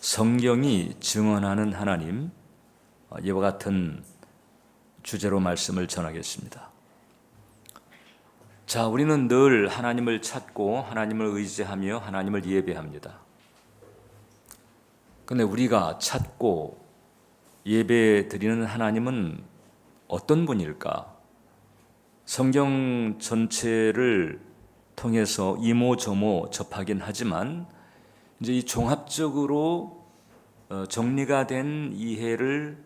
성경이 증언하는 하나님, 이와 같은 주제로 말씀을 전하겠습니다. 자, 우리는 늘 하나님을 찾고 하나님을 의지하며 하나님을 예배합니다. 그런데 우리가 찾고 예배 드리는 하나님은 어떤 분일까? 성경 전체를 통해서 이모저모 접하긴 하지만 이제 이 종합적으로 정리가 된 이해를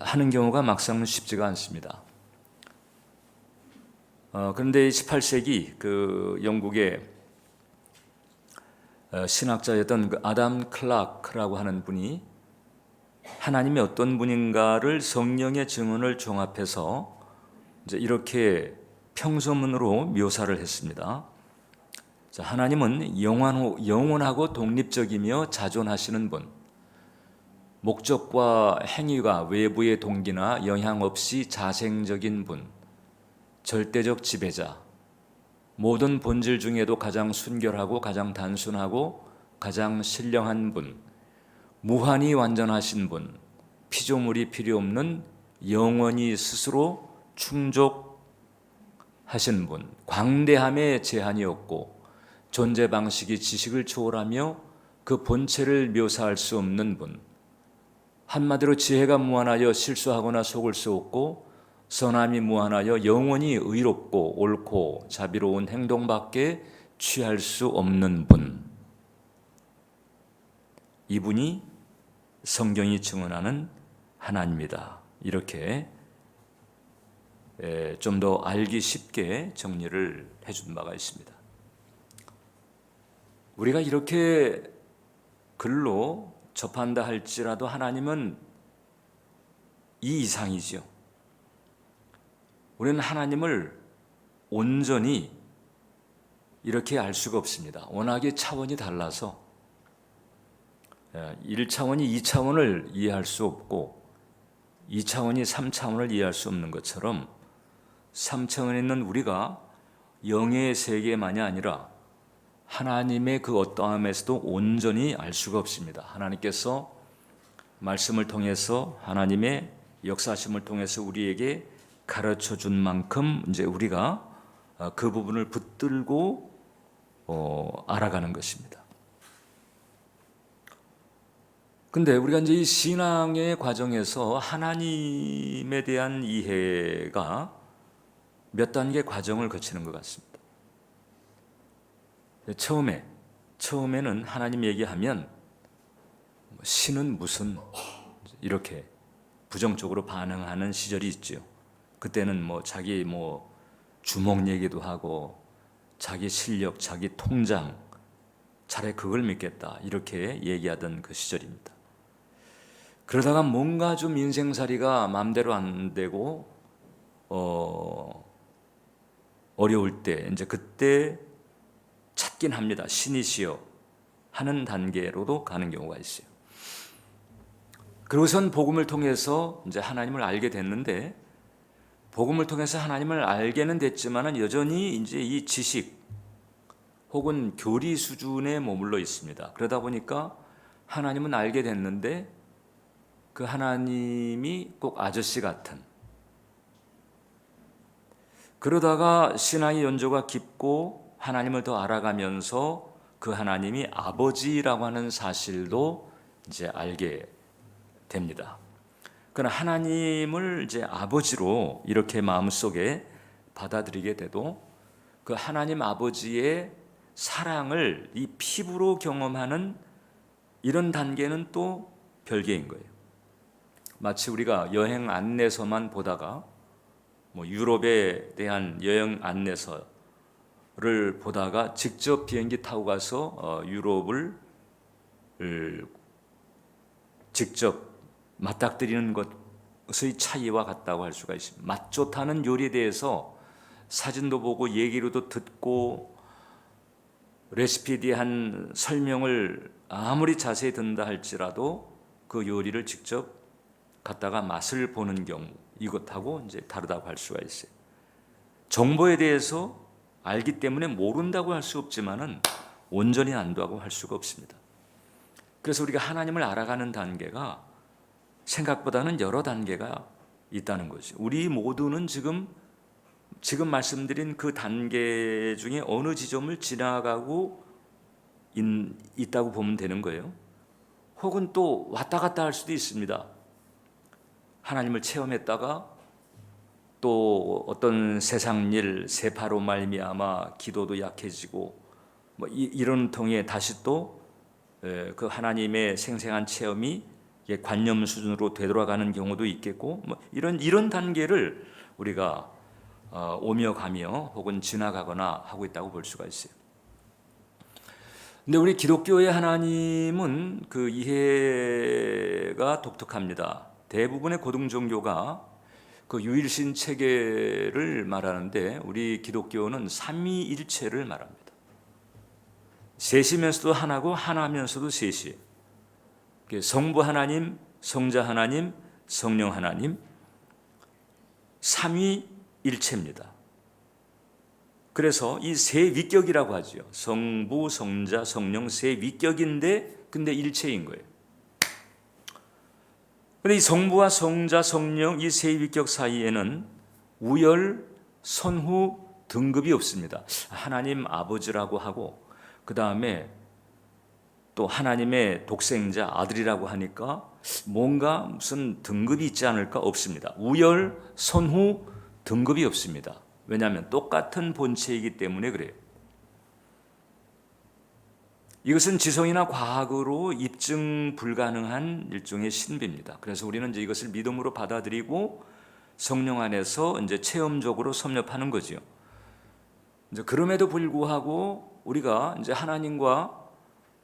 하는 경우가 막상 쉽지가 않습니다. 그런데 18세기 그 영국의 신학자였던 그 아담 클라크라고 하는 분이 하나님이 어떤 분인가를 성령의 증언을 종합해서 이제 이렇게 평서문으로 묘사를 했습니다. 자, 하나님은 영원하고 독립적이며 자존하시는 분, 목적과 행위가 외부의 동기나 영향 없이 자생적인 분, 절대적 지배자, 모든 본질 중에도 가장 순결하고 가장 단순하고 가장 신령한 분, 무한히 완전하신 분, 피조물이 필요 없는 영원히 스스로 충족하신 분, 광대함에 제한이 없고 존재 방식이 지식을 초월하며 그 본체를 묘사할 수 없는 분, 한마디로 지혜가 무한하여 실수하거나 속을 수 없고 선함이 무한하여 영원히 의롭고 옳고 자비로운 행동밖에 취할 수 없는 분, 이분이 성경이 증언하는 하나님이다. 이렇게 좀 더 알기 쉽게 정리를 해준 바가 있습니다. 우리가 이렇게 글로 접한다 할지라도 하나님은 이 이상이지요. 우리는 하나님을 온전히 이렇게 알 수가 없습니다. 워낙에 차원이 달라서 1차원이 2차원을 이해할 수 없고 2차원이 3차원을 이해할 수 없는 것처럼 3차원에 있는 우리가 영의 세계만이 아니라 하나님의 그 어떠함에서도 온전히 알 수가 없습니다. 하나님께서 말씀을 통해서 하나님의 역사심을 통해서 우리에게 가르쳐 준 만큼 이제 우리가 그 부분을 붙들고 알아가는 것입니다. 근데 우리가 이제 이 신앙의 과정에서 하나님에 대한 이해가 몇 단계 과정을 거치는 것 같습니다. 처음에는 하나님 얘기하면 신은 무슨 이렇게 부정적으로 반응하는 시절이 있죠. 그때는 자기 주먹 얘기도 하고 자기 실력, 자기 통장, 차라리 그걸 믿겠다 이렇게 얘기하던 그 시절입니다. 그러다가 뭔가 좀 인생살이가 마음대로 안 되고 어려울 때 이제 그때 찾긴 합니다. 신이시여 하는 단계로도 가는 경우가 있어요. 그러고선 복음을 통해서 이제 하나님을 알게 됐는데 복음을 통해서 하나님을 알게는 됐지만은 여전히 이제 이 지식 혹은 교리 수준에 머물러 있습니다. 그러다 보니까 하나님은 알게 됐는데 그 하나님이 꼭 아저씨 같은, 그러다가 신앙의 연조가 깊고 하나님을 더 알아가면서 그 하나님이 아버지라고 하는 사실도 이제 알게 됩니다. 그러나 하나님을 이제 아버지로 이렇게 마음속에 받아들이게 돼도 그 하나님 아버지의 사랑을 이 피부로 경험하는 이런 단계는 또 별개인 거예요. 마치 우리가 여행 안내서만 보다가 유럽에 대한 여행 안내서를 보다가 직접 비행기 타고 가서 유럽을 직접 맞닥뜨리는 것의 차이와 같다고 할 수가 있습니다. 맛 좋다는 요리에 대해서 사진도 보고 얘기로도 듣고 레시피에 대한 설명을 아무리 자세히 듣는다 할지라도 그 요리를 직접 갖다가 맛을 보는 경우 이것하고 이제 다르다고 할 수가 있어요. 정보에 대해서 알기 때문에 모른다고 할 수 없지만은 온전히 안다고 할 수가 없습니다. 그래서 우리가 하나님을 알아가는 단계가 생각보다는 여러 단계가 있다는 거죠. 우리 모두는 지금 말씀드린 그 단계 중에 어느 지점을 지나가고 있다고 보면 되는 거예요. 혹은 또 왔다 갔다 할 수도 있습니다. 하나님을 체험했다가 또 어떤 세상 일, 세파로 말미암아 기도도 약해지고 뭐 이런 통에 다시 또 그 하나님의 생생한 체험이 관념 수준으로 되돌아가는 경우도 있겠고 뭐 이런 단계를 우리가 오며 가며 혹은 지나가거나 하고 있다고 볼 수가 있어요. 근데 우리 기독교의 하나님은 그 이해가 독특합니다. 대부분의 고등 종교가 그 유일신 체계를 말하는데 우리 기독교는 삼위일체를 말합니다. 셋이면서도 하나고 하나면서도 셋이에요. 성부 하나님, 성자 하나님, 성령 하나님, 삼위일체입니다. 그래서 이 세 위격이라고 하죠. 성부, 성자, 성령 세 위격인데 근데 일체인 거예요. 그런데 이 성부와 성자, 성령 이 세 위격 사이에는 우열, 선후, 등급이 없습니다. 하나님 아버지라고 하고 그 다음에 또 하나님의 독생자 아들이라고 하니까 뭔가 무슨 등급이 있지 않을까? 없습니다. 우열, 선후, 등급이 없습니다. 왜냐하면 똑같은 본체이기 때문에 그래요. 이것은 지성이나 과학으로 입증 불가능한 일종의 신비입니다. 그래서 우리는 이제 이것을 믿음으로 받아들이고 성령 안에서 이제 체험적으로 섭렵하는 거지요. 이제 그럼에도 불구하고 우리가 이제 하나님과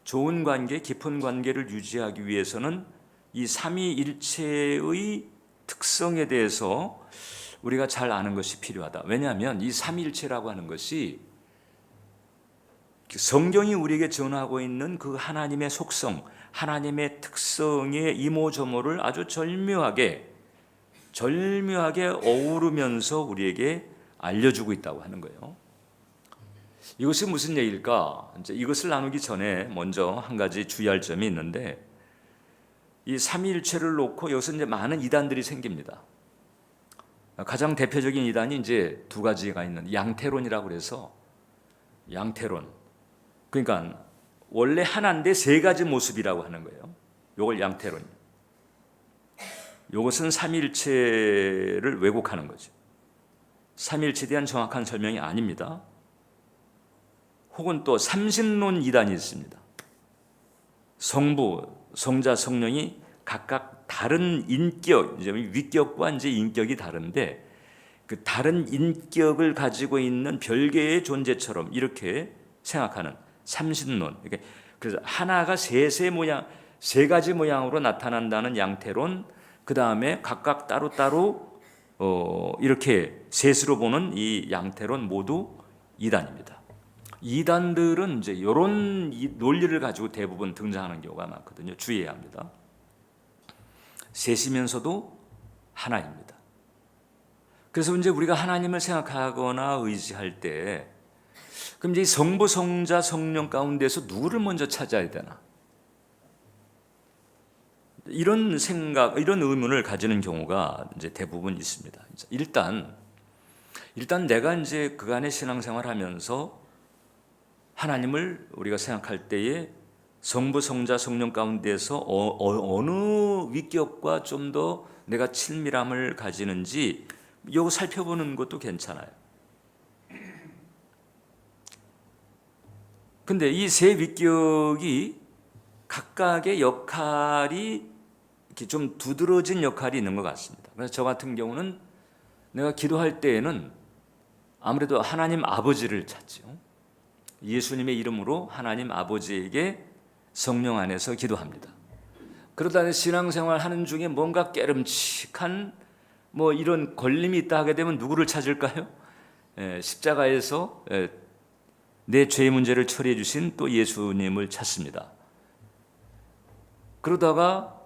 좋은 관계, 깊은 관계를 유지하기 위해서는 이 삼위일체의 특성에 대해서 우리가 잘 아는 것이 필요하다. 왜냐하면 이 삼위일체라고 하는 것이 성경이 우리에게 전하고 있는 그 하나님의 속성, 하나님의 특성의 이모저모를 아주 절묘하게 어우르면서 우리에게 알려주고 있다고 하는 거예요. 이것이 무슨 얘기일까? 이제 이것을 나누기 전에 먼저 한 가지 주의할 점이 있는데 이 삼위일체를 놓고 여기서 이제 많은 이단들이 생깁니다. 가장 대표적인 이단이 이제 두 가지가 있는 양태론이라고 그래서 양태론. 그러니까 원래 하나인데 세 가지 모습이라고 하는 거예요. 이걸 양태론. 이것은 삼위일체를 왜곡하는 거죠. 삼위일체에 대한 정확한 설명이 아닙니다. 혹은 또 삼신론 이단이 있습니다. 성부, 성자, 성령이 각각 다른 인격, 위격과 이제 인격이 다른데 그 다른 인격을 가지고 있는 별개의 존재처럼 이렇게 생각하는 삼신론. 그래서 하나가 세 가지 모양으로 나타난다는 양태론. 그 다음에 각각 따로따로 이렇게 셋으로 보는 이 양태론 모두 이단입니다. 이단들은 이제 이런 논리를 가지고 대부분 등장하는 경우가 많거든요. 주의해야 합니다. 셋이면서도 하나입니다. 그래서 이제 우리가 하나님을 생각하거나 의지할 때 그럼 이제 성부, 성자, 성령 가운데서 누구를 먼저 찾아야 되나? 이런 생각, 이런 의문을 가지는 경우가 이제 대부분 있습니다. 일단 내가 이제 그간의 신앙생활하면서 하나님을 우리가 생각할 때에 성부, 성자, 성령 가운데서 어느 위격과 좀 더 내가 친밀함을 가지는지 이거 살펴보는 것도 괜찮아요. 근데 이 세 위격이 각각의 역할이 이렇게 좀 두드러진 역할이 있는 것 같습니다. 그래서 저 같은 경우는 내가 기도할 때에는 아무래도 하나님 아버지를 찾죠. 예수님의 이름으로 하나님 아버지에게 성령 안에서 기도합니다. 그러다 신앙생활 하는 중에 뭔가 깨름칙한 뭐 이런 걸림이 있다 하게 되면 누구를 찾을까요? 십자가에서 내 죄의 문제를 처리해 주신 또 예수님을 찾습니다. 그러다가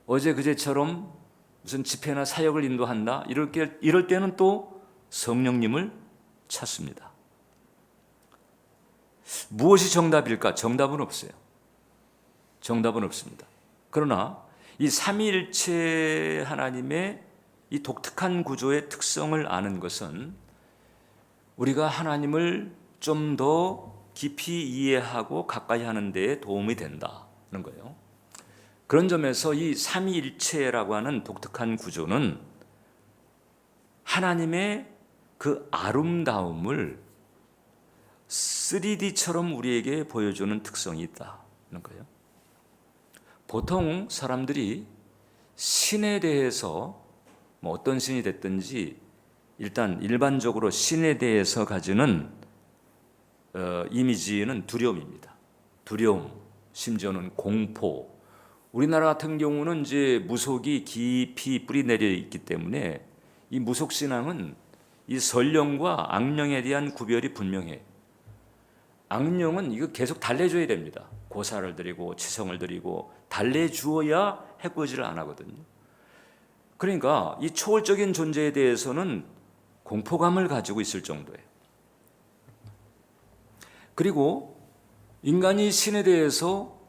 어제 그제처럼 무슨 집회나 사역을 인도한다 이럴 때는 또 성령님을 찾습니다. 무엇이 정답일까? 정답은 없어요. 정답은 없습니다. 그러나 이 삼위일체 하나님의 이 독특한 구조의 특성을 아는 것은 우리가 하나님을 좀 더 깊이 이해하고 가까이 하는 데에 도움이 된다는 거예요. 그런 점에서 이 삼위일체라고 하는 독특한 구조는 하나님의 그 아름다움을 3D처럼 우리에게 보여주는 특성이 있다는 거예요. 보통 사람들이 신에 대해서 어떤 신이 됐든지 일단 일반적으로 신에 대해서 가지는 이미지는 두려움입니다. 두려움, 심지어는 공포. 우리나라 같은 경우는 이제 무속이 깊이 뿌리 내려 있기 때문에 이 무속 신앙은 이 선령과 악령에 대한 구별이 분명해요. 악령은 이거 계속 달래줘야 됩니다. 고사를 드리고 치성을 드리고 달래주어야 해코지를 안 하거든요. 그러니까 이 초월적인 존재에 대해서는 공포감을 가지고 있을 정도예요. 그리고 인간이 신에 대해서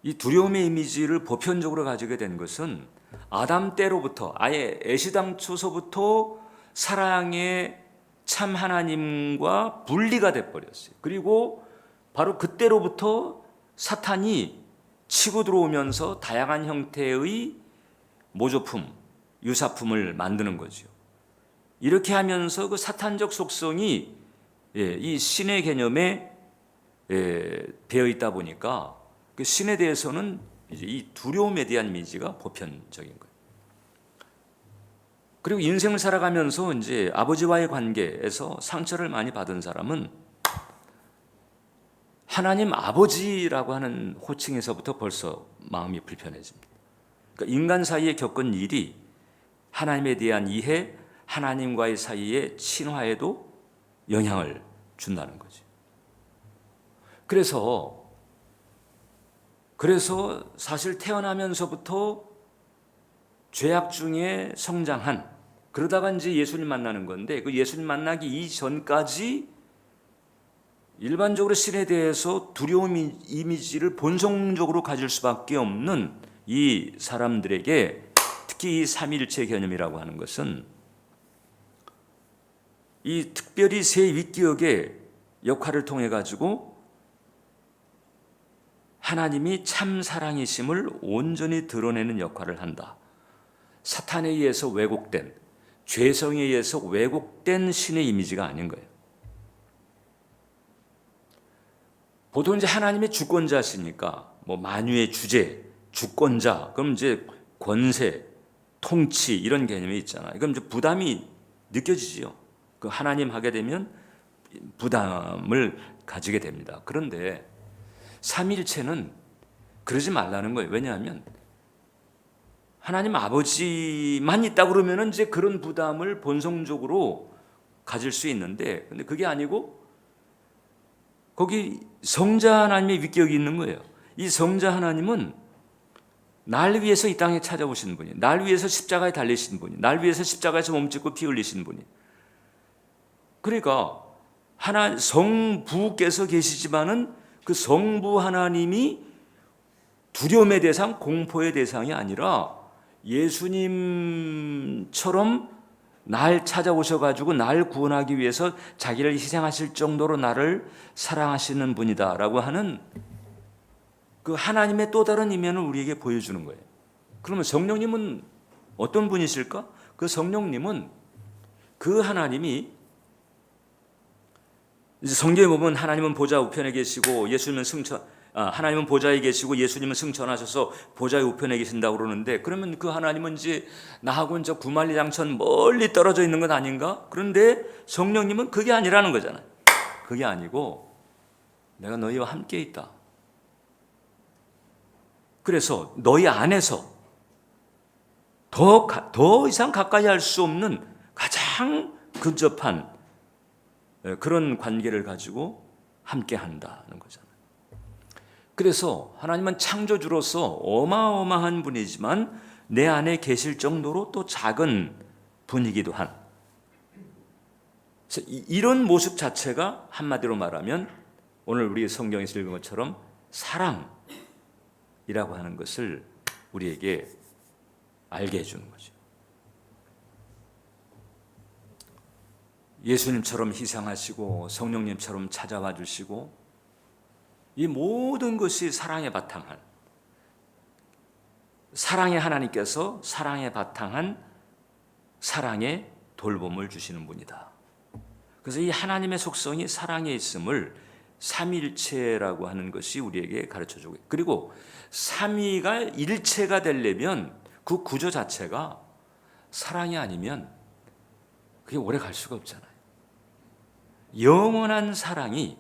이 두려움의 이미지를 보편적으로 가지게 된 것은 아담 때로부터 아예 애시당초서부터 사랑의 참 하나님과 분리가 돼버렸어요. 그리고 바로 그때로부터 사탄이 치고 들어오면서 다양한 형태의 모조품, 유사품을 만드는 거죠. 이렇게 하면서 그 사탄적 속성이 이 신의 개념에 배어 있다 보니까 그 신에 대해서는 이제 이 두려움에 대한 이미지가 보편적인 거예요. 그리고 인생을 살아가면서 이제 아버지와의 관계에서 상처를 많이 받은 사람은 하나님 아버지라고 하는 호칭에서부터 벌써 마음이 불편해집니다. 그러니까 인간 사이에 겪은 일이 하나님에 대한 이해, 하나님과의 사이의 친화에도 영향을 준다는 거죠. 그래서 사실 태어나면서부터 죄악 중에 성장한, 그러다가 이제 예수님 만나는 건데 그 예수님 만나기 이전까지 일반적으로 신에 대해서 두려움 이미지를 본성적으로 가질 수밖에 없는 이 사람들에게 특히 이 삼위일체 개념이라고 하는 것은 이 특별히 새 윗기억의 역할을 통해 가지고 하나님이 참 사랑이심을 온전히 드러내는 역할을 한다. 사탄에 의해서 왜곡된, 죄성에 의해서 왜곡된 신의 이미지가 아닌 거예요. 보통 이제 하나님의 주권자시니까 만유의 주제, 주권자, 그럼 이제 권세, 통치 이런 개념이 있잖아요. 그럼 이제 부담이 느껴지지요. 그 하나님 하게 되면 부담을 가지게 됩니다. 그런데 삼위일체는 그러지 말라는 거예요. 왜냐하면 하나님 아버지만 있다 그러면 이제 그런 부담을 본성적으로 가질 수 있는데, 근데 그게 아니고 거기 성자 하나님의 윗격이 있는 거예요. 이 성자 하나님은 날 위해서 이 땅에 찾아오신 분이, 날 위해서 십자가에 달리신 분이, 날 위해서 십자가에서 몸짓고 피 흘리신 분이. 그러니까 성부께서 계시지만은 그 성부 하나님이 두려움의 대상, 공포의 대상이 아니라 예수님처럼 날 찾아오셔가지고 날 구원하기 위해서 자기를 희생하실 정도로 나를 사랑하시는 분이다라고 하는 그 하나님의 또 다른 이면을 우리에게 보여주는 거예요. 그러면 성령님은 어떤 분이실까? 그 성령님은 그 하나님이 이제 성경에 보면 하나님은 보좌 우편에 계시고 예수님은 하나님은 보좌에 계시고 예수님은 승천하셔서 보좌의 우편에 계신다고 그러는데, 그러면 그 하나님은 이제 나하고는 저 구만리장천 멀리 떨어져 있는 건 아닌가? 그런데 성령님은 그게 아니라는 거잖아요. 그게 아니고 내가 너희와 함께 있다. 그래서 너희 안에서 더 이상 가까이 할 수 없는 가장 근접한 그런 관계를 가지고 함께 한다는 거잖아요. 그래서 하나님은 창조주로서 어마어마한 분이지만 내 안에 계실 정도로 또 작은 분이기도 한, 이런 모습 자체가 한마디로 말하면 오늘 우리 성경에서 읽은 것처럼 사랑이라고 사랑이라고 하는 것을 우리에게 알게 해주는 거죠. 예수님처럼 희생하시고 성령님처럼 찾아와 주시고 이 모든 것이 사랑에 바탕한, 사랑의 하나님께서 사랑에 바탕한 사랑의 돌봄을 주시는 분이다. 그래서 이 하나님의 속성이 사랑에 있음을 삼위일체라고 하는 것이 우리에게 가르쳐주고, 그리고 삼위가 일체가 되려면 그 구조 자체가 사랑이 아니면 그게 오래 갈 수가 없잖아요. 영원한 사랑이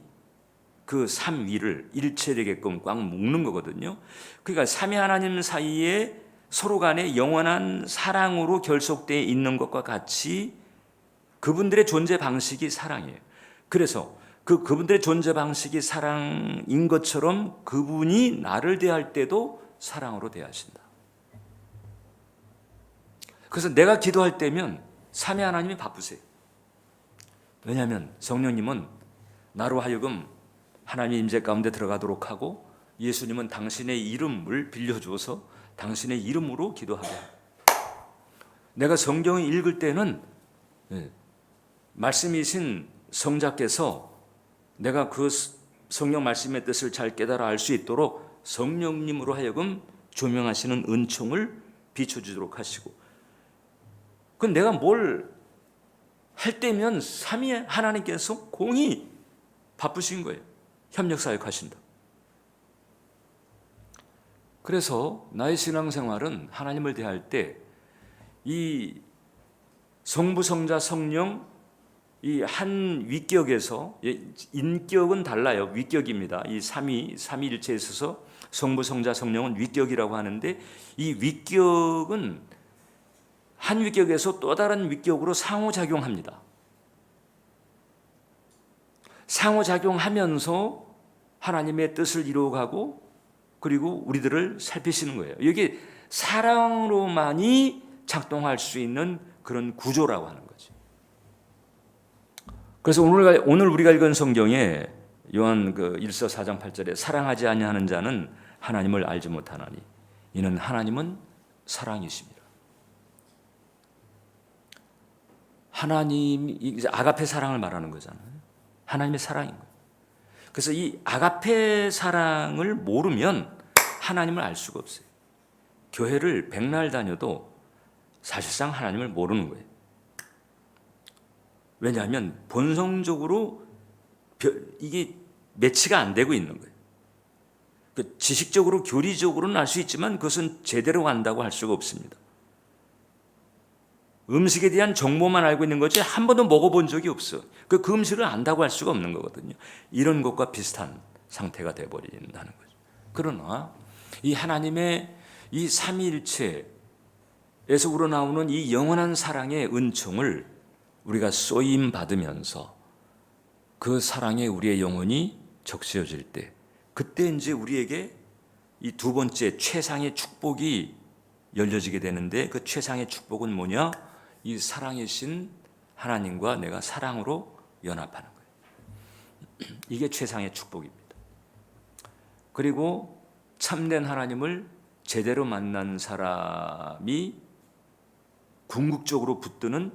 그 삼위를 일체되게끔 꽉 묶는 거거든요. 그러니까 삼위 하나님 사이에 서로 간에 영원한 사랑으로 결속되어 있는 것과 같이 그분들의 존재 방식이 사랑이에요. 그래서 그분들의 존재 방식이 사랑인 것처럼 그분이 나를 대할 때도 사랑으로 대하신다. 그래서 내가 기도할 때면 삼위 하나님이 바쁘세요. 왜냐하면 성령님은 나로 하여금 하나님의 임재 가운데 들어가도록 하고, 예수님은 당신의 이름을 빌려주어서 당신의 이름으로 기도하게 합니다. 내가 성경을 읽을 때는 말씀이신 성자께서 내가 그 성령 말씀의 뜻을 잘 깨달아 알 수 있도록 성령님으로 하여금 조명하시는 은총을 비춰주도록 하시고, 그 내가 뭘 할 때면 삼위 하나님께서 공히 바쁘신 거예요. 협력 사역하신다. 그래서 나의 신앙생활은 하나님을 대할 때 이 성부, 성자, 성령 이 한 위격에서, 인격은 달라요. 위격입니다. 이 삼위일체에 있어서 성부, 성자, 성령은 위격이라고 하는데, 이 위격은 한 위격에서 또 다른 위격으로 상호작용합니다. 상호작용하면서 하나님의 뜻을 이루어가고 그리고 우리들을 살피시는 거예요. 이게 사랑으로만이 작동할 수 있는 그런 구조라고 하는 거죠. 그래서 오늘 우리가 읽은 성경에 요한 1서 4장 8절에 사랑하지 아니하는 자는 하나님을 알지 못하나니 이는 하나님은 사랑이십니다. 하나님이 이제 아가페 사랑을 말하는 거잖아요. 하나님의 사랑인 거예요. 그래서 이 아가페 사랑을 모르면 하나님을 알 수가 없어요. 교회를 백날 다녀도 사실상 하나님을 모르는 거예요. 왜냐하면 본성적으로 이게 매치가 안 되고 있는 거예요. 지식적으로 교리적으로는 알 수 있지만 그것은 제대로 간다고 할 수가 없습니다. 음식에 대한 정보만 알고 있는 거지 한 번도 먹어본 적이 없어. 그 음식을 안다고 할 수가 없는 거거든요. 이런 것과 비슷한 상태가 되어버린다는 거죠. 그러나 이 하나님의 이 삼위일체에서 우러나오는 이 영원한 사랑의 은총을 우리가 쏘임 받으면서 그 사랑에 우리의 영혼이 적셔질 때, 그때 이제 우리에게 이 두 번째 최상의 축복이 열려지게 되는데, 그 최상의 축복은 뭐냐? 이 사랑이신 하나님과 내가 사랑으로 연합하는 거예요. 이게 최상의 축복입니다. 그리고 참된 하나님을 제대로 만난 사람이 궁극적으로 붙드는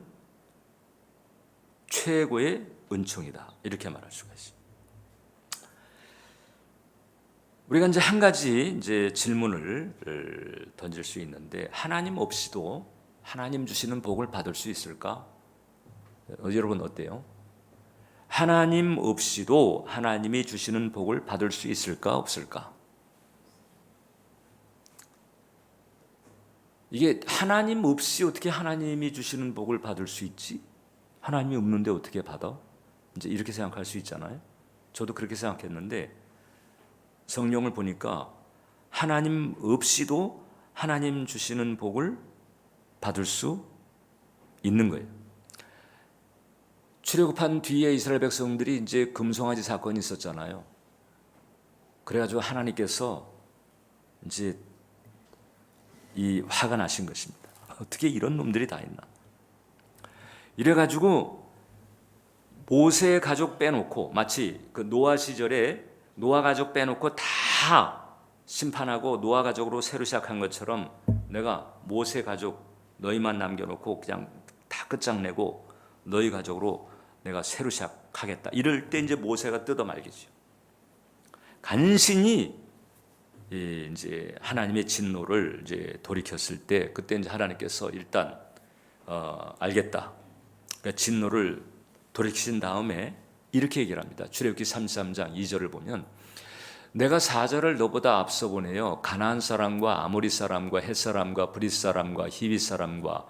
최고의 은총이다. 이렇게 말할 수가 있습니다. 우리가 이제 한 가지 질문을 던질 수 있는데, 하나님 없이도 하나님 주시는 복을 받을 수 있을까? 여러분 어때요? 하나님 없이도 하나님이 주시는 복을 받을 수 있을까? 없을까? 이게 하나님 없이 어떻게 하나님이 주시는 복을 받을 수 있지? 하나님이 없는데 어떻게 받아? 이제 이렇게 생각할 수 있잖아요. 저도 그렇게 생각했는데 성경을 보니까 하나님 없이도 하나님 주시는 복을 받을 수 있는 거예요. 출애굽한 뒤에 이스라엘 백성들이 이제 금송아지 사건이 있었잖아요. 그래가지고 하나님께서 이제 이 화가 나신 것입니다. 어떻게 이런 놈들이 다 있나? 이래가지고 모세 가족 빼놓고, 마치 그 노아 시절에 노아 가족 빼놓고 다 심판하고 노아 가족으로 새로 시작한 것처럼 내가 모세 가족 너희만 남겨놓고 그냥 다 끝장내고 너희 가족으로 내가 새로 시작하겠다. 이럴 때 이제 모세가 뜯어말기죠. 간신히 이제 하나님의 진노를 이제 돌이켰을 때 그때 이제 하나님께서 일단 알겠다. 그러니까 진노를 돌이키신 다음에 이렇게 얘기를 합니다. 출애굽기 33장 2절을 보면 내가 4절을 너보다 앞서 보내요. 가나안 사람과 아모리 사람과 헷 사람과 브릿 사람과 히윗 사람과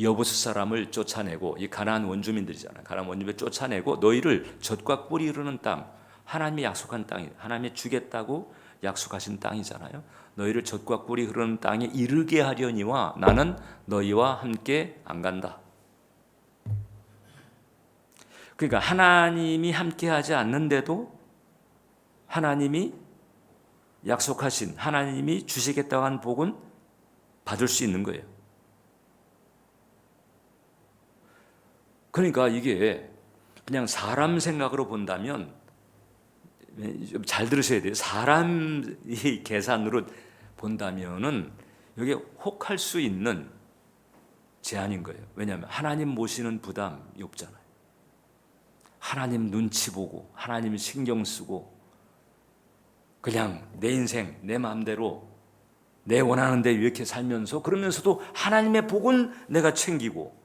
여부스 사람을 쫓아내고 이 가나안 원주민들이잖아요. 가나안 원주민을 쫓아내고 너희를 젖과 꿀이 흐르는 땅, 하나님이 약속한 땅이, 하나님이 주겠다고 약속하신 땅이잖아요. 너희를 젖과 꿀이 흐르는 땅에 이르게 하려니와 나는 너희와 함께 안 간다. 그러니까 하나님이 함께하지 않는데도 하나님이 약속하신, 하나님이 주시겠다고 한 복은 받을 수 있는 거예요. 그러니까 이게 그냥 사람 생각으로 본다면 잘 들으셔야 돼요. 사람의 계산으로 본다면은 이게 혹할 수 있는 제한인 거예요. 왜냐하면 하나님 모시는 부담이 없잖아요. 하나님 눈치 보고 하나님 신경 쓰고 그냥 내 인생 내 마음대로 내 원하는 데 이렇게 살면서 그러면서도 하나님의 복은 내가 챙기고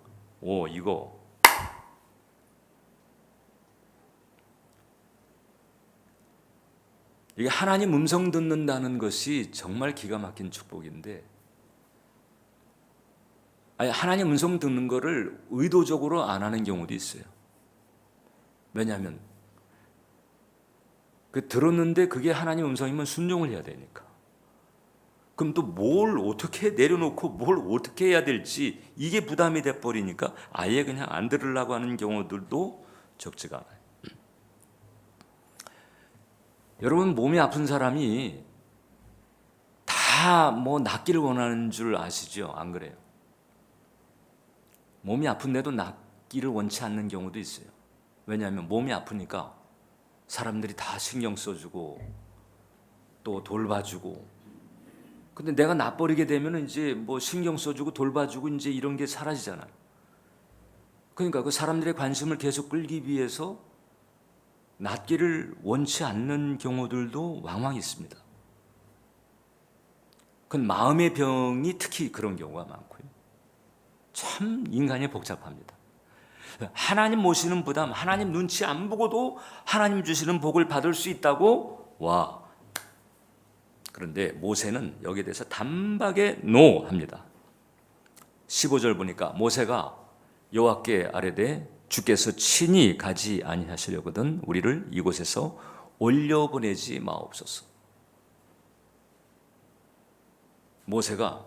이게 하나님 음성 듣는다는 것이 정말 기가 막힌 축복인데 하나님 음성 듣는 거를 의도적으로 안 하는 경우도 있어요. 왜냐하면 들었는데 그게 하나님 음성이면 순종을 해야 되니까. 그럼 또 뭘 어떻게 내려놓고 뭘 어떻게 해야 될지 이게 부담이 돼버리니까 아예 그냥 안 들으려고 하는 경우들도 적지가 않아요. 여러분 몸이 아픈 사람이 다 낫기를 원하는 줄 아시죠? 안 그래요? 몸이 아픈데도 낫기를 원치 않는 경우도 있어요. 왜냐하면 몸이 아프니까 사람들이 다 신경 써주고 또 돌봐주고 근데 내가 놔버리게 되면 이제 신경 써주고 돌봐주고 이제 이런 게 사라지잖아요. 그러니까 그 사람들의 관심을 계속 끌기 위해서 낫기를 원치 않는 경우들도 왕왕 있습니다. 그건 마음의 병이 특히 그런 경우가 많고요. 참 인간이 복잡합니다. 하나님 모시는 부담, 하나님 눈치 안 보고도 하나님 주시는 복을 받을 수 있다고? 그런데 모세는 여기에 대해서 단박에 노 합니다. 15절 보니까 모세가 여호와께 아뢰되 주께서 친히 가지 아니하시려거든 우리를 이곳에서 올려보내지 마옵소서. 모세가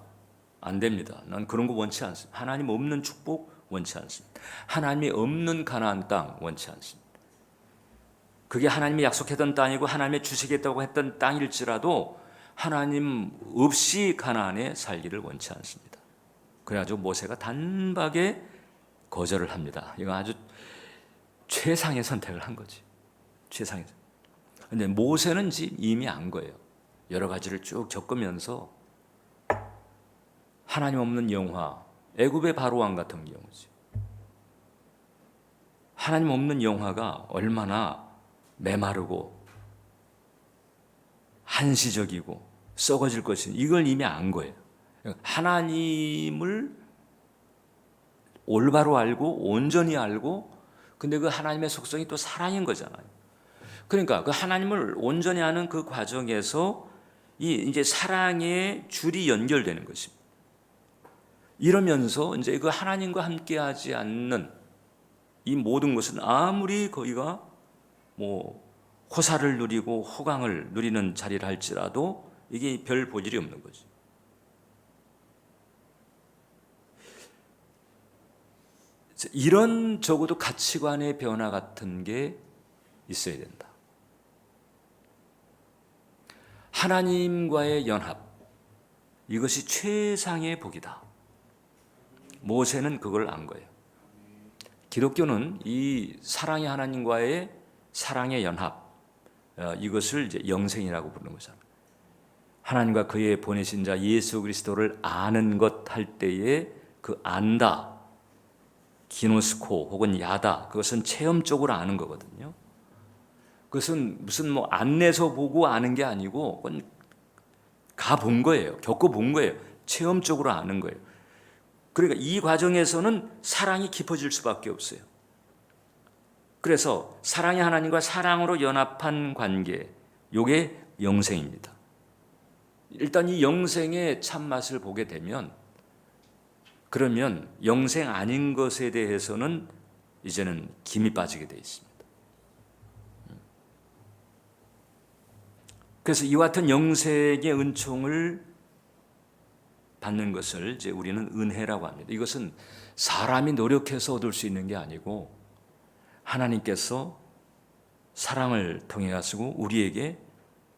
안 됩니다. 난 그런 거 원치 않습니다. 하나님 없는 축복 원치 않습니다. 하나님이 없는 가나안 땅 원치 않습니다. 그게 하나님이 약속했던 땅이고 하나님이 주시겠다고 했던 땅일지라도 하나님 없이 가나안에 살기를 원치 않습니다. 그래가지고 모세가 단박에 거절을 합니다. 이건 아주 최상의 선택을 한 거지. 최상의. 근데 모세는 이미 안 거예요. 여러 가지를 쭉 겪으면서 하나님 없는 영화, 애굽의 바로왕 같은 경우지. 하나님 없는 영화가 얼마나 메마르고 한시적이고 썩어질 것인지 이걸 이미 안 거예요. 하나님을 올바로 알고 온전히 알고 근데 그 하나님의 속성이 또 사랑인 거잖아요. 그러니까 그 하나님을 온전히 아는 그 과정에서 이제 사랑의 줄이 연결되는 것입니다. 이러면서 이제 그 하나님과 함께하지 않는 이 모든 것은 아무리 거기가 호사를 누리고 호강을 누리는 자리를 할지라도 이게 별 볼일이 없는 거지. 이런 적어도 가치관의 변화 같은 게 있어야 된다. 하나님과의 연합, 이것이 최상의 복이다. 모세는 그걸 안 거예요. 기독교는 이 사랑의 하나님과의 사랑의 연합, 이것을 이제 영생이라고 부르는 거잖아요. 하나님과 그의 보내신 자 예수 그리스도를 아는 것 할 때에 그 안다, 기노스코 혹은 야다, 그것은 체험적으로 아는 거거든요. 그것은 무슨 뭐 안내서 보고 아는 게 아니고 가본 거예요. 겪어본 거예요. 체험적으로 아는 거예요. 그러니까 이 과정에서는 사랑이 깊어질 수밖에 없어요. 그래서 사랑이 하나님과 사랑으로 연합한 관계, 이게 영생입니다. 일단 이 영생의 참맛을 보게 되면, 그러면 영생 아닌 것에 대해서는 이제는 김이 빠지게 되어 있습니다. 그래서 이와 같은 영생의 은총을 받는 것을 이제 우리는 은혜라고 합니다. 이것은 사람이 노력해서 얻을 수 있는 게 아니고 하나님께서 사랑을 통해 가지고 우리에게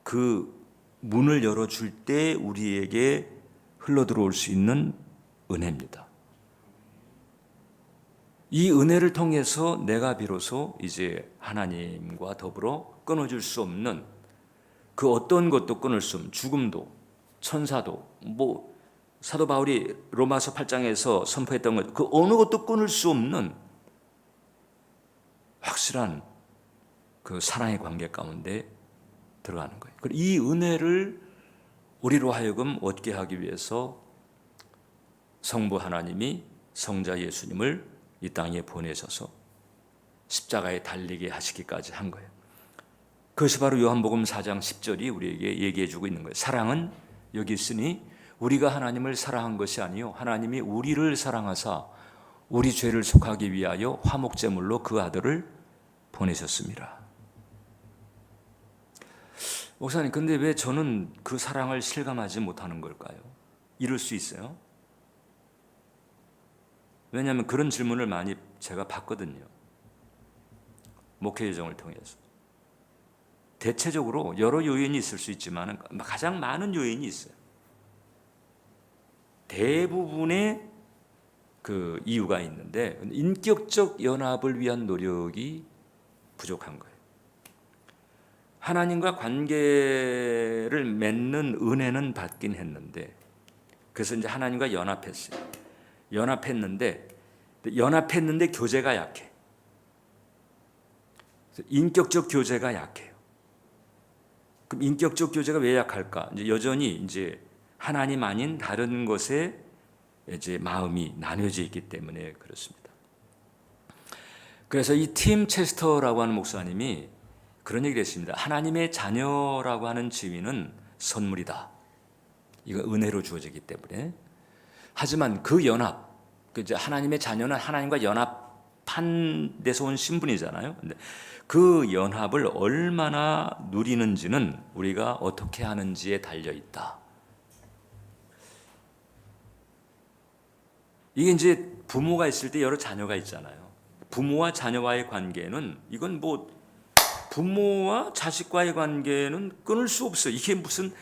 그 문을 열어줄 때 우리에게 흘러들어올 수 있는 은혜입니다. 이 은혜를 통해서 내가 비로소 이제 하나님과 더불어 끊어질 수 없는 그 어떤 것도 끊을 수 없는 죽음도, 천사도, 뭐 사도 바울이 로마서 8장에서 선포했던 것, 그 어느 것도 끊을 수 없는 확실한 그 사랑의 관계 가운데 들어가는 거예요. 이 은혜를 우리로 하여금 얻게 하기 위해서 성부 하나님이 성자 예수님을 이 땅에 보내셔서 십자가에 달리게 하시기까지 한 거예요. 그것이 바로 요한복음 4장 10절이 우리에게 얘기해 주고 있는 거예요. 사랑은 여기 있으니 우리가 하나님을 사랑한 것이 아니요 하나님이 우리를 사랑하사 우리 죄를 속하기 위하여 화목제물로 그 아들을 보내셨습니다. 목사님, 근데 왜 저는 그 사랑을 실감하지 못하는 걸까요? 이럴 수 있어요. 왜냐하면 그런 질문을 많이 제가 받거든요. 목회 여정을 통해서. 대체적으로 여러 요인이 있을 수 있지만 가장 많은 요인이 있어요. 대부분의 그 이유가 있는데 인격적 연합을 위한 노력이 부족한 거예요. 하나님과 관계를 맺는 은혜는 받긴 했는데, 그래서 이제 하나님과 연합했어요. 연합했는데 교제가 약해. 인격적 교제가 약해요. 그럼 인격적 교제가 왜 약할까? 이제 여전히 이제 하나님 아닌 다른 것에 이제 마음이 나뉘어져 있기 때문에 그렇습니다. 그래서 이 팀 체스터라고 하는 목사님이 그런 얘기를 했습니다. 하나님의 자녀라고 하는 지위는 선물이다. 이거 은혜로 주어지기 때문에. 하지만 그 연합, 이제 하나님의 자녀는 하나님과 연합한 데서 온 신분이잖아요. 근데 그 연합을 얼마나 누리는지는 우리가 어떻게 하는지에 달려 있다. 이게 이제 부모가 있을 때 여러 자녀가 있잖아요. 부모와 자녀와의 관계는 이건 뭐 부모와 자식과의 관계는 끊을 수 없어요. 이게 무슨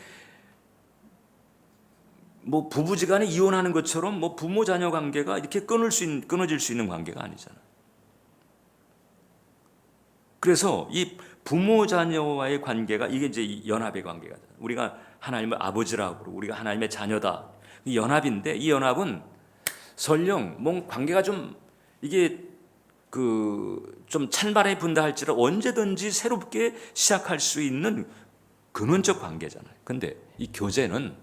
뭐 부부지간에 이혼하는 것처럼 뭐 부모 자녀 관계가 이렇게 끊어질 수 있는 관계가 아니잖아요. 그래서 이 부모 자녀와의 관계가 이게 이제 연합의 관계가 우리가 하나님을 아버지라고 부르고 우리가 하나님의 자녀다. 이 연합인데 이 연합은 설령 뭔 관계가 좀 이게 좀 찬바람이 분다 할지라도 언제든지 새롭게 시작할 수 있는 근원적 관계잖아요. 근데 이 교제는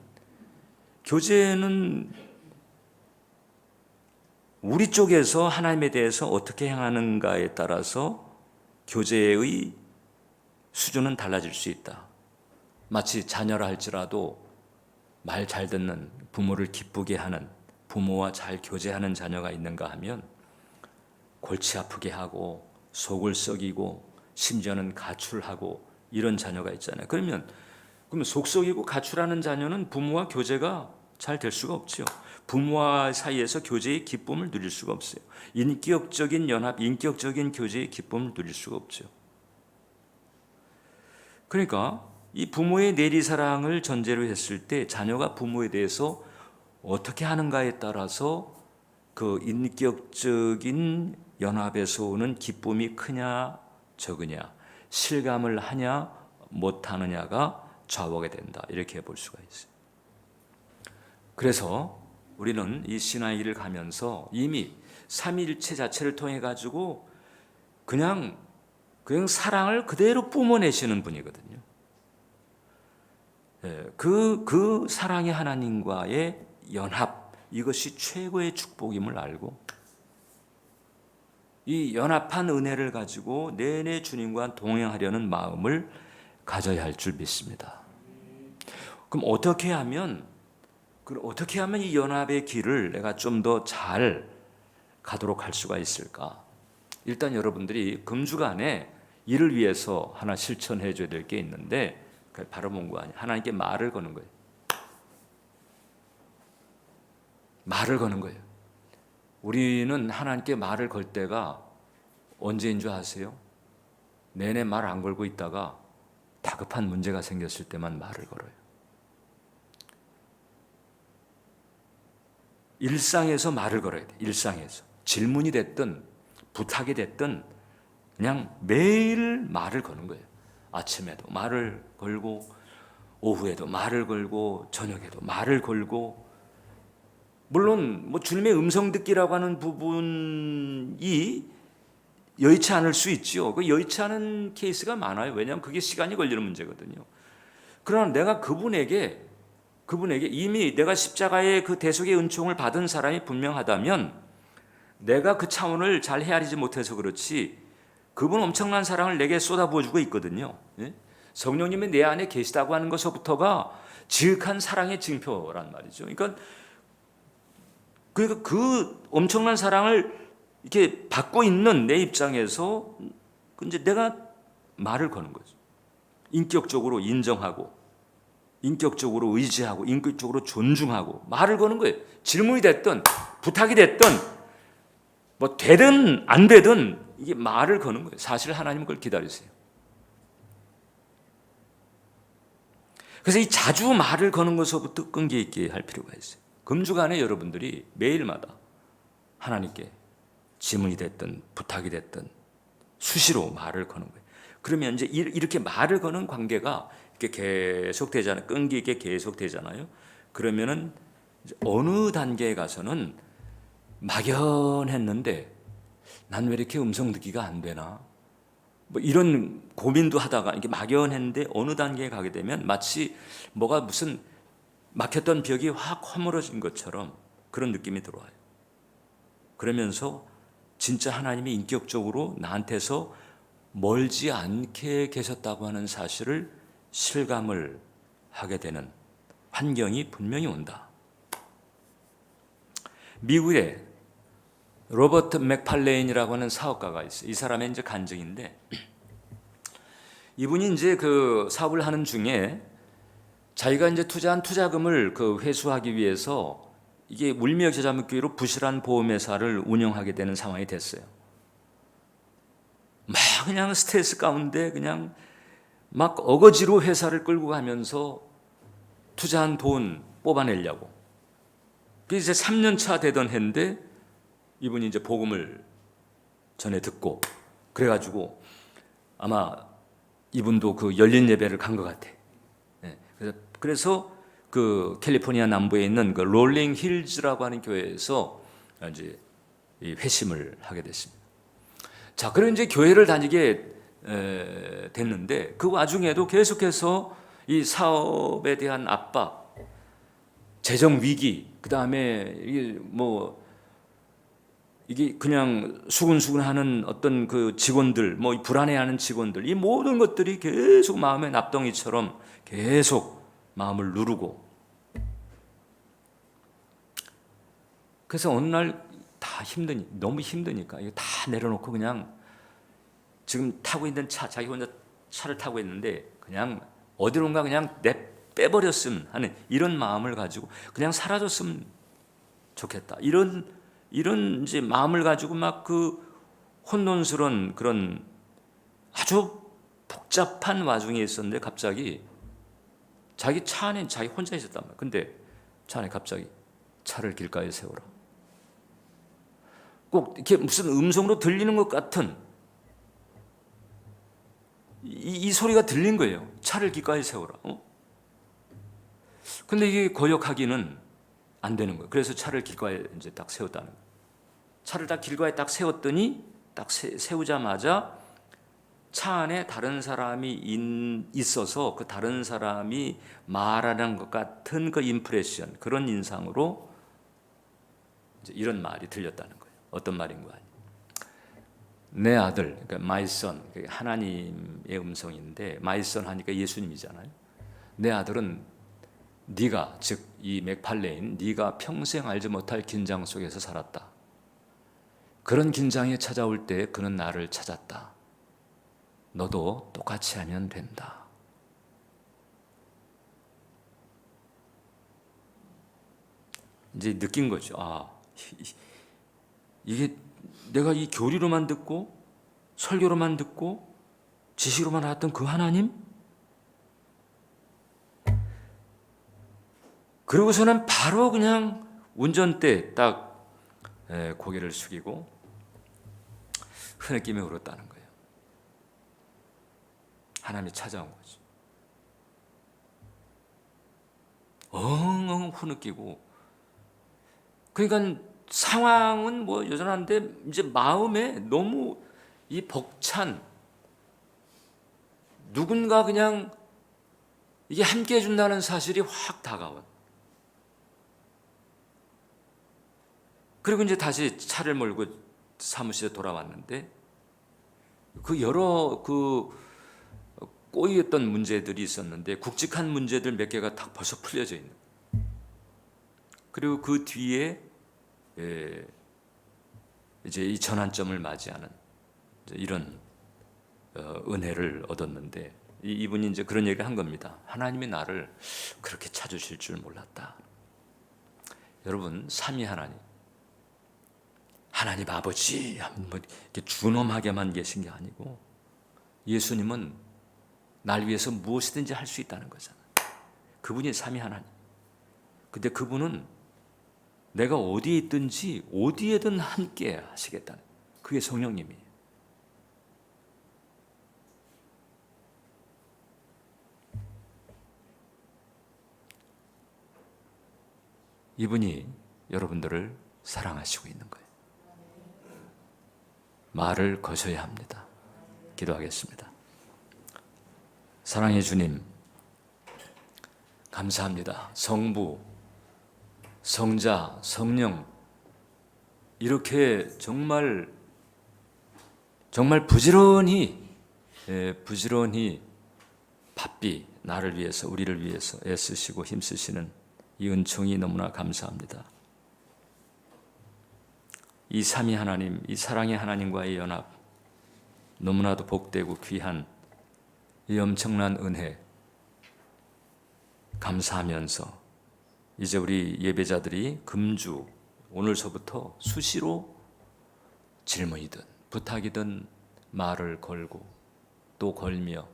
우리 쪽에서 하나님에 대해서 어떻게 행하는가에 따라서 교제의 수준은 달라질 수 있다. 마치 자녀라 할지라도 말 잘 듣는 부모를 기쁘게 하는 부모와 잘 교제하는 자녀가 있는가 하면 골치 아프게 하고 속을 썩이고 심지어는 가출하고 이런 자녀가 있잖아요. 그러면 속 썩이고 가출하는 자녀는 부모와 교제가 잘 될 수가 없죠. 부모와 사이에서 교제의 기쁨을 누릴 수가 없어요. 인격적인 연합, 인격적인 교제의 기쁨을 누릴 수가 없죠. 그러니까 이 부모의 내리사랑을 전제로 했을 때 자녀가 부모에 대해서 어떻게 하는가에 따라서 그 인격적인 연합에서 오는 기쁨이 크냐 적으냐, 실감을 하냐 못하느냐가 좌우하게 된다. 이렇게 볼 수가 있어요. 그래서 우리는 이 시나이를 가면서 이미 삼위일체 자체를 통해 가지고 그냥 사랑을 그대로 뿜어내시는 분이거든요. 그 사랑의 하나님과의 연합, 이것이 최고의 축복임을 알고 이 연합한 은혜를 가지고 내내 주님과 동행하려는 마음을 가져야 할 줄 믿습니다. 그럼 어떻게 하면 이 연합의 길을 내가 좀 더 잘 가도록 할 수가 있을까? 일단 여러분들이 금주간에 이를 위해서 하나 실천해 줘야 될 게 있는데 바로 뭔가 아니에요. 하나님께 말을 거는 거예요. 말을 거는 거예요. 우리는 하나님께 말을 걸 때가 언제인 줄 아세요? 내내 말 안 걸고 있다가 다급한 문제가 생겼을 때만 말을 걸어요. 일상에서 말을 걸어야 돼. 일상에서. 질문이 됐든 부탁이 됐든 그냥 매일 말을 거는 거예요. 아침에도 말을 걸고 오후에도 말을 걸고 저녁에도 말을 걸고, 물론 주님의 음성 듣기라고 하는 부분이 여의치 않을 수 있죠. 그 여의치 않은 케이스가 많아요. 왜냐하면 그게 시간이 걸리는 문제거든요. 그러나 내가 그분에게 이미 내가 십자가의 그 대속의 은총을 받은 사람이 분명하다면 내가 그 차원을 잘 헤아리지 못해서 그렇지 그분 엄청난 사랑을 내게 쏟아부어주고 있거든요. 성령님이 내 안에 계시다고 하는 것부터가 지극한 사랑의 징표란 말이죠. 그러니까 그 엄청난 사랑을 이렇게 받고 있는 내 입장에서 이제 내가 말을 거는 거죠. 인격적으로 인정하고, 인격적으로 의지하고, 인격적으로 존중하고 말을 거는 거예요. 질문이 됐든 부탁이 됐든 되든 안 되든 이게 말을 거는 거예요. 사실 하나님은 그걸 기다리세요. 그래서 이 자주 말을 거는 것부터 끈기 있게 할 필요가 있어요. 금주간에 여러분들이 매일마다 하나님께 질문이 됐든 부탁이 됐든 수시로 말을 거는 거예요. 그러면 이제 이렇게 말을 거는 관계가 이렇게 계속되잖아요. 끈기 있게 계속되잖아요. 그러면은 어느 단계에 가서는 막연했는데 난 왜 이렇게 음성 듣기가 안 되나? 이런 고민도 하다가 이렇게 막연했는데 어느 단계에 가게 되면 마치 뭐가 무슨 막혔던 벽이 확 허물어진 것처럼 그런 느낌이 들어와요. 그러면서 진짜 하나님이 인격적으로 나한테서 멀지 않게 계셨다고 하는 사실을 실감을 하게 되는 환경이 분명히 온다. 미국에 로버트 맥팔레인이라고 하는 사업가가 있어요. 이 사람의 이제 간증인데, 이분이 이제 그 사업을 하는 중에 자기가 이제 투자한 투자금을 그 회수하기 위해서 이게 울미역 제자목교회로 부실한 보험회사를 운영하게 되는 상황이 됐어요. 막 그냥 스트레스 가운데 그냥 막 어거지로 회사를 끌고 가면서 투자한 돈 뽑아내려고. 이제 3년 차 되던 해인데 이분이 이제 복음을 전에 듣고 그래가지고 아마 이분도 그 열린 예배를 간 것 같아. 그래서 그 캘리포니아 남부에 있는 그 롤링 힐즈라고 하는 교회에서 이제 회심을 하게 됐습니다. 자, 그럼 이제 교회를 다니게 됐는데 그 와중에도 계속해서 이 사업에 대한 압박, 재정 위기, 그 다음에 이게 그냥 수근수근하는 어떤 그 직원들, 불안해하는 직원들, 이 모든 것들이 계속 마음의 납덩이처럼 계속 마음을 누르고, 그래서 어느 날 다 너무 힘드니까 이거 다 내려놓고 그냥 지금 타고 있는 차, 자기 혼자 차를 타고 있는데 그냥 어디론가 그냥 빼버렸으면 하는 이런 마음을 가지고 그냥 사라졌으면 좋겠다. 이런 이제 마음을 가지고 막 그 혼돈스러운 그런 아주 복잡한 와중에 있었는데 갑자기 자기 차 안에 자기 혼자 있었단 말이야. 근데 차 안에 갑자기 차를 길가에 세워라. 꼭 이렇게 무슨 음성으로 들리는 것 같은 이 소리가 들린 거예요. 차를 길가에 세워라. 근데 이게 거역하기는 안 되는 거예요. 그래서 차를 길가에 이제 딱 세웠다는 거예요. 차를 딱 길가에 딱 세웠더니 딱 세우자마자 차 안에 다른 사람이 있어서 그 다른 사람이 말하는 것 같은 그 임프레션, 그런 인상으로 이제 이런 말이 들렸다는 거예요. 어떤 말인 거야? 내 아들, 그러니까 my son, 하나님의 음성인데 my son 하니까 예수님이잖아요. 내 아들은 네가, 즉 이 맥팔레인, 네가 평생 알지 못할 긴장 속에서 살았다. 그런 긴장이 찾아올 때 그는 나를 찾았다. 너도 똑같이 하면 된다. 이제 느낀 거죠. 이게 내가 이 교리로만 듣고 설교로만 듣고 지식으로만 알았던 그 하나님? 그러고서는 바로 그냥 운전대에 딱 고개를 숙이고 흐느끼며 울었다는 거예요. 하나님이 찾아온 거죠. 엉엉 흐느끼고. 그러니까 상황은 뭐 여전한데 이제 마음에 너무 이 벅찬, 누군가 그냥 이게 함께 해준다는 사실이 확 다가온. 그리고 이제 다시 차를 몰고 사무실에 돌아왔는데 그 여러 꼬이었던 문제들이 있었는데 굵직한 문제들 몇 개가 딱 벌써 풀려져 있는. 그리고 그 뒤에 이제 이 전환점을 맞이하는 이런 은혜를 얻었는데 이분이 이제 그런 얘기를 한 겁니다. 하나님이 나를 그렇게 찾으실 줄 몰랐다. 여러분, 삼위 하나님 아버지 하면 뭐 이렇게 준엄하게만 계신 게 아니고 예수님은 날 위해서 무엇이든지 할 수 있다는 거잖아요. 그분이 삼위 하나님. 근데 그분은 내가 어디에 있든지 어디에든 함께 하시겠다는, 그게 성령님이에요. 이분이 여러분들을 사랑하시고 있는 거예요. 말을 거셔야 합니다. 기도하겠습니다. 사랑의 주님, 감사합니다. 성부, 성자, 성령, 이렇게 정말 부지런히 바삐 나를 위해서, 우리를 위해서 애쓰시고 힘쓰시는 이 은총이 너무나 감사합니다. 이 삼위 하나님, 이 사랑의 하나님과의 연합, 너무나도 복되고 귀한 이 엄청난 은혜 감사하면서 이제 우리 예배자들이 금주 오늘서부터 수시로 질문이든 부탁이든 말을 걸고 또 걸며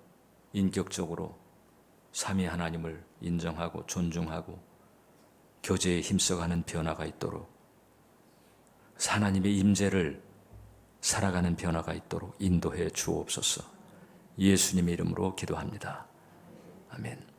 인격적으로 삼위 하나님을 인정하고 존중하고 교제에 힘써가는 변화가 있도록, 하나님의 임재를 살아가는 변화가 있도록 인도해 주옵소서. 예수님의 이름으로 기도합니다. 아멘.